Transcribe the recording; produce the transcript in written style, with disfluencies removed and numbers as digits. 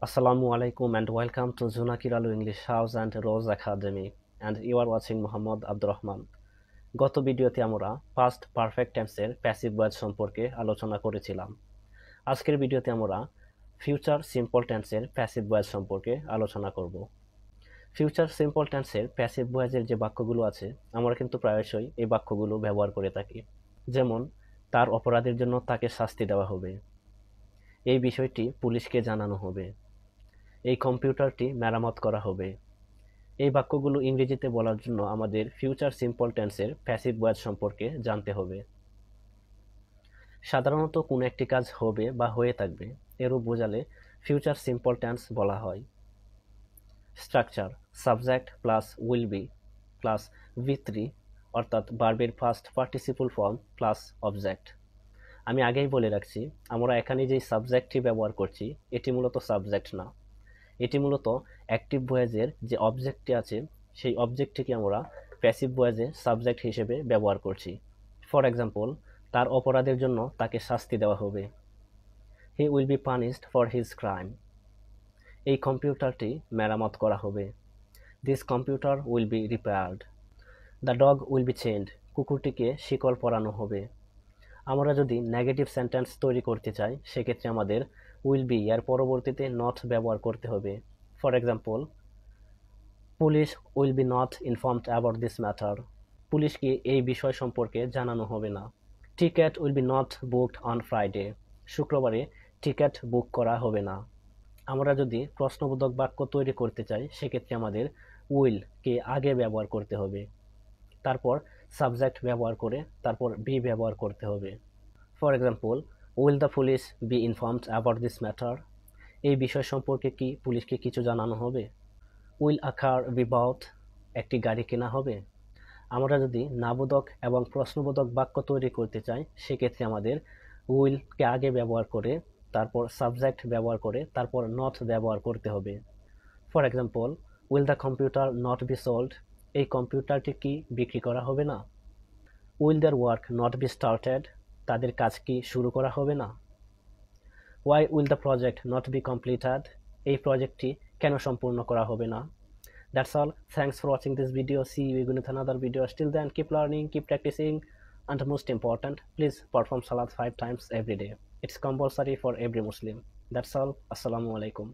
Assalamu alaikum and welcome to Junakiralu English House and Rose Academy, and you are watching Muhammad Abdurrahman. গত ভিডিওতে আমরা past perfect টেন্সের passive voice সম্পর্কে আলোচনা করেছিলাম। আজকের ভিডিওতে আমরা ফিউচার সিম্পল টেন্সের প্যাসিভ ভয়েস সম্পর্কে আলোচনা করব। ফিউচার সিম্পল টেন্সের প্যাসিভ ভয়েসের যে বাক্যগুলো আছে, আমরা কিন্তু প্রায়শই এই বাক্যগুলো ব্যবহার করে থাকি। যেমন, তার অপরাধের জন্য তাকে শাস্তি দেওয়া হবে, এই বিষয়টি পুলিশকে জানানো হবে, এই কম্পিউটারটি মেরামত করা হবে। এই বাক্যগুলো ইংরেজিতে বলার জন্য আমাদের ফিউচার সিম্পল টেন্সের প্যাসিভ ভয়েস সম্পর্কে জানতে হবে। সাধারণত কোনো একটি কাজ হবে বা হয়ে থাকবে, এরূপ বোঝালে ফিউচার সিম্পল টেন্স বলা হয়। Structure: subject plus will be plus V3, অর্থাৎ ভার্বের first participle form plus object. আমি আগেই বলে রাখছি, আমরা এখানে যেই সাবজেক্টটি ব্যবহার করছি এটি মূলত সাবজেক্ট না, এটি মূলত অ্যাক্টিভ ভয়েসের যে অবজেক্টটি আছে সেই অবজেক্টটিকে আমরা প্যাসিভ ভয়েসে সাবজেক্ট হিসেবে ব্যবহার করছি। ফর এক্সাম্পল, তার অপরাধের জন্য তাকে শাস্তি দেওয়া হবে, he will be punished for his crime. এই কম্পিউটারটি মেরামত করা হবে, this computer will be repaired. The dog will be chained, কুকুরটিকে শিকল পরানো হবে। আমরা যদি নেগেটিভ সেন্টেন্স তৈরি করতে চাই সেক্ষেত্রে আমাদের উইল বি এর পরবর্তীতে নট ব্যবহার করতে হবে। For example, police will be not informed about this matter, পুলিশকে এই বিষয় সম্পর্কে জানানো হবে না। Ticket will be not booked on Friday, শুক্রবারে টিকেট বুক করা হবে না। আমরা যদি প্রশ্নবোধক বাক্য তৈরি করতে চাই সেক্ষেত্রে আমাদের উইল কে আগে ব্যবহার করতে হবে, তারপর সাবজেক্ট ব্যবহার করে তারপর বি ব্যবহার করতে হবে। For example, will the police be informed about this matter, এই বিষয় সম্পর্কে কি পুলিশকে কিছু জানানো হবে। Will a car be bought, একটি গাড়ি কেনা হবে। আমরা যদি নাবোধক এবং প্রশ্নবোধক বাক্য তৈরি করতে চাই সেক্ষেত্রে আমাদের উইলকে আগে ব্যবহার করে তারপর সাবজেক্ট ব্যবহার করে তারপর নট ব্যবহার করতে হবে। For example, will the computer not be sold, এই কম্পিউটারটি কি বিক্রি করা হবে না। Will their work not be started, তাদের কাজ কি শুরু করা হবে না। Why will the project not be completed, এই প্রজেক্টটি কেন সম্পূর্ণ করা হবে না। That's all. Thanks for watching this video. See you again with another video. Till then, keep learning, keep practicing, and most important, please perform salat 5 times every day. It's compulsory for every Muslim. That's all. Assalamu alaikum.